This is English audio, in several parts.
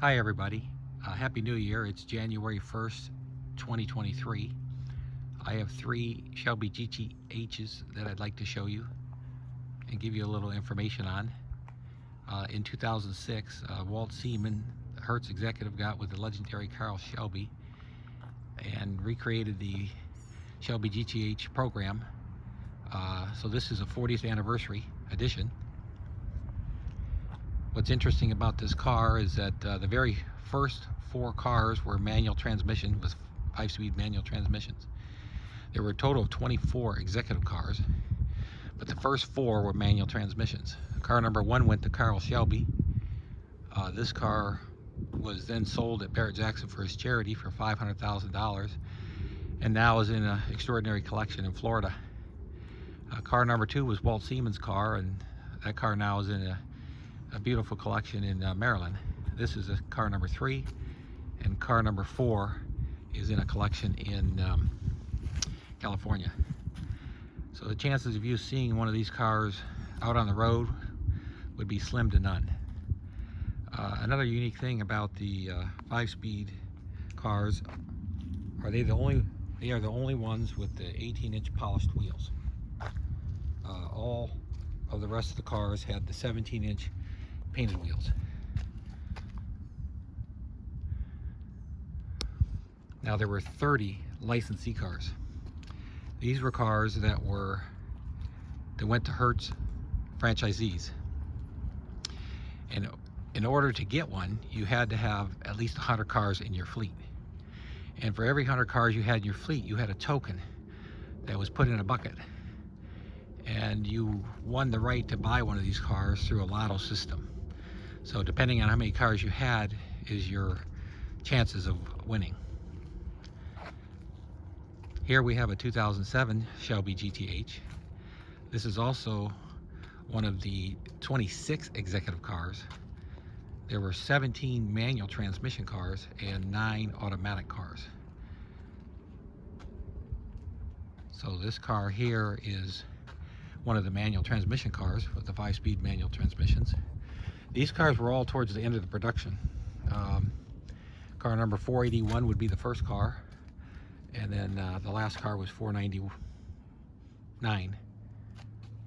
Hi everybody, Happy New Year. It's January 1st, 2023. I have three Shelby GTHs that I'd like to show you and give you a little information on. In 2006, Walt Seaman, the Hertz executive, got with the legendary Carl Shelby and recreated the Shelby GTH program. So this is a 40th anniversary edition. What's interesting about this car is that the very first four cars were manual transmission with 5-speed manual transmissions. There were a total of 24 executive cars, but the first four were manual transmissions. Car number 1 went to Carl Shelby. This car was then sold at Barrett-Jackson for his charity for $500,000 and now is in an extraordinary collection in Florida. Car number 2 was Walt Seaman's car, and that car now is in a beautiful collection in Maryland. This is car number 3, and car number 4 is in a collection in California. So the chances of you seeing one of these cars out on the road would be slim to none. Another unique thing about the 5-speed cars are they are the only ones with the 18-inch polished wheels. All of the rest of the cars had the 17-inch painted wheels. Now there were 30 licensee cars. These were cars that went to Hertz franchisees. And in order to get one, you had to have at least 100 cars in your fleet. And for every 100 cars you had in your fleet, you had a token that was put in a bucket. And you won the right to buy one of these cars through a lotto system. So depending on how many cars you had is your chances of winning. Here we have a 2007 Shelby GTH. This is also one of the 26 executive cars. There were 17 manual transmission cars and 9 automatic cars. So this car here is one of the manual transmission cars with the 5-speed manual transmissions. These cars were all towards the end of the production. Car number 481 would be the first car, and then the last car was 499.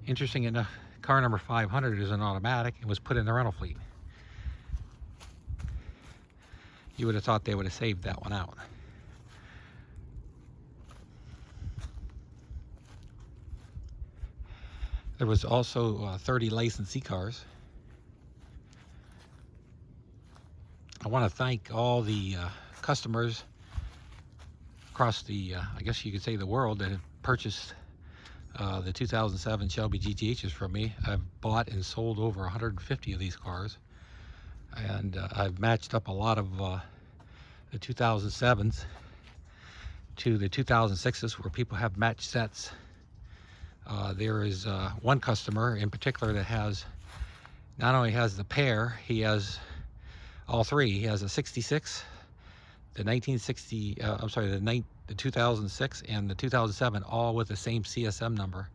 Interesting enough, car number 500 is an automatic and was put in the rental fleet. You would have thought they would have saved that one out. There was also 30 licensee cars. I want to thank all the customers across the, I guess you could say the world, that have purchased the 2007 Shelby GTHs from me. I've bought and sold over 150 of these cars. And I've matched up a lot of the 2007s to the 2006s where people have matched sets. There is one customer in particular that has, not only has the pair, he has all three. He has a 66, the 1960, the 2006 and the 2007, all with the same CSM number.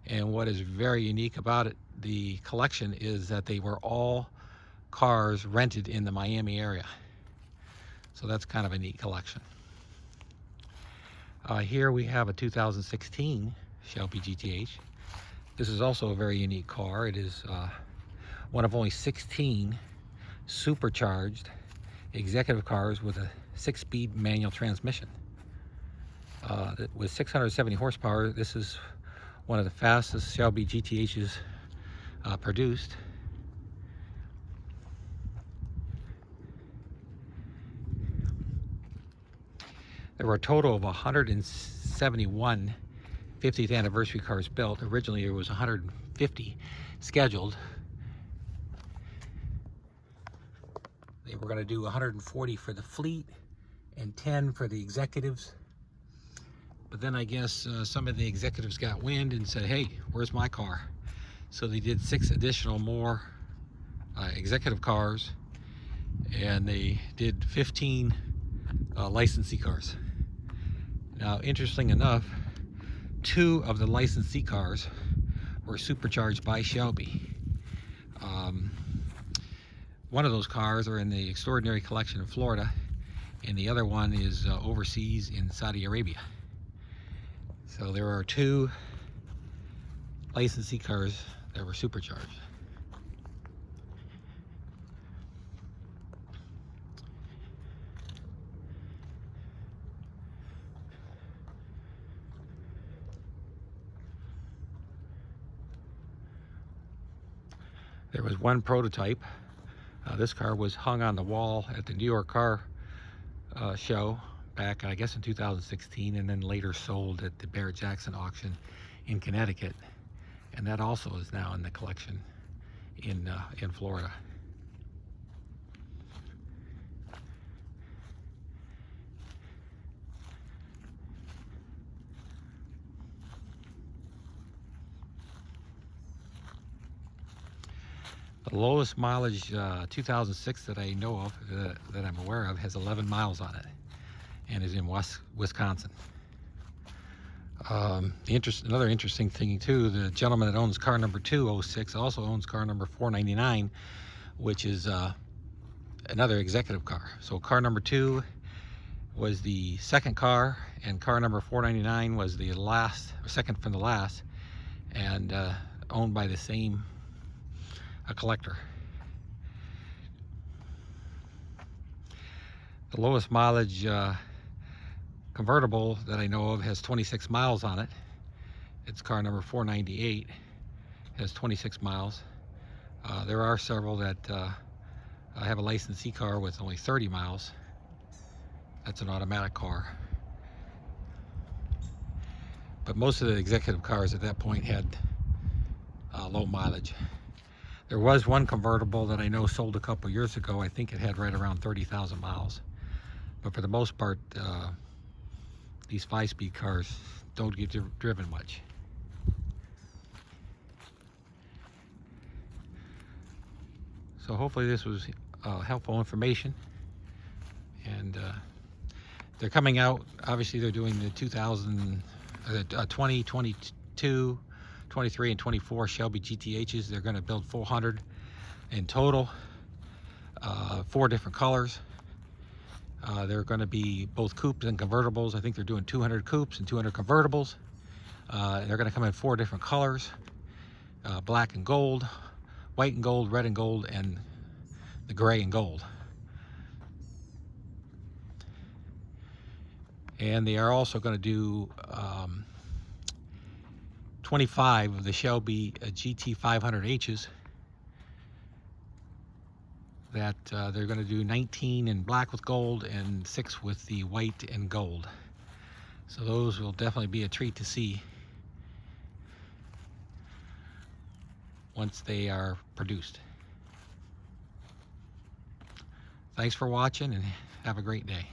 And what is very unique about it, the collection, is that they were all cars rented in the Miami area. So that's kind of a neat collection. Here we have a 2016 Shelby GTH. This is also a very unique car. It is one of only 16 supercharged executive cars with a 6-speed manual transmission. With 670 horsepower, this is one of the fastest Shelby GTHs produced. There were a total of 171 50th anniversary cars built. Originally there was 150 scheduled. They were going to do 140 for the fleet and 10 for the executives. But then I guess some of the executives got wind and said, hey, where's my car? So they did 6 additional more executive cars, and they did 15 licensee cars. Now, interesting enough, 2 of the licensee cars were supercharged by Shelby. one of those cars are in the Extraordinary Collection in Florida, and the other one is overseas in Saudi Arabia. So there are two licensee cars that were supercharged. There was one prototype. This car was hung on the wall at the New York Car Show back, I guess, in 2016, and then later sold at the Barrett-Jackson auction in Connecticut. And that also is now in the collection in Florida. The lowest mileage 2006 that I know of, that I'm aware of, has 11 miles on it, and is in Wisconsin. Another interesting thing too, the gentleman that owns car number 206 also owns car number 499, which is another executive car. So car number 2 was the second car, and car number 499 was the second from the last, and owned by the same collector. The lowest mileage convertible that I know of has 26 miles on it. It's car number 498, has 26 miles. There are several that have a licensee car with only 30 miles. That's an automatic car. But most of the executive cars at that point had low mileage. There was one convertible that I know sold a couple years ago. I think it had right around 30,000 miles. But for the most part, these 5-speed cars don't get driven much. So hopefully this was helpful information. And they're coming out, obviously they're doing the 2020, 22, 23, and 24 Shelby GTHs. They're going to build 400 in total, 4 different colors. They're going to be both coupes and convertibles. I think they're doing 200 coupes and 200 convertibles. They're going to come in 4 different colors, black and gold, white and gold, red and gold, and the gray and gold. And they are also going to do 25 of the Shelby GT 500Hs. That they're going to do 19 in black with gold and 6 with the white and gold. So those will definitely be a treat to see once they are produced. Thanks for watching, and have a great day.